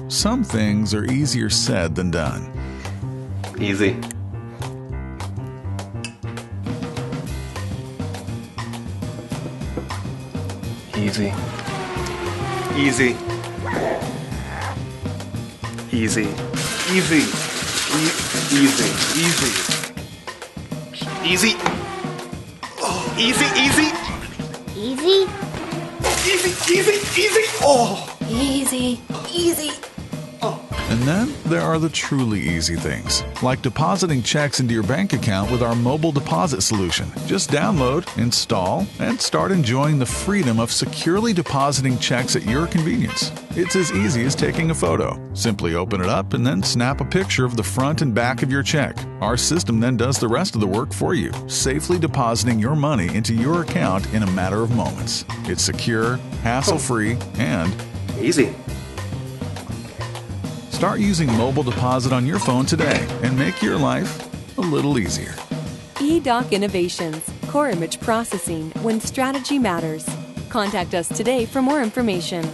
Some things are easier said than done. Easy. Easy. Easy. Easy. Easy. Easy. Easy. Easy. Oh, easy, easy. Easy? Easy, easy, easy. Oh. Easy. Easy. And then there are the truly easy things, like depositing checks into your bank account with our mobile deposit solution. Just download, install, and start enjoying the freedom of securely depositing checks at your convenience. It's as easy as taking a photo. Simply open it up and then snap a picture of the front and back of your check. Our system then does the rest of the work for you, safely depositing your money into your account in a matter of moments. It's secure, hassle-free, and Easy. start using mobile deposit on your phone today and make your life a little easier. eDoc Innovations, core image processing when strategy matters. Contact us today for more information.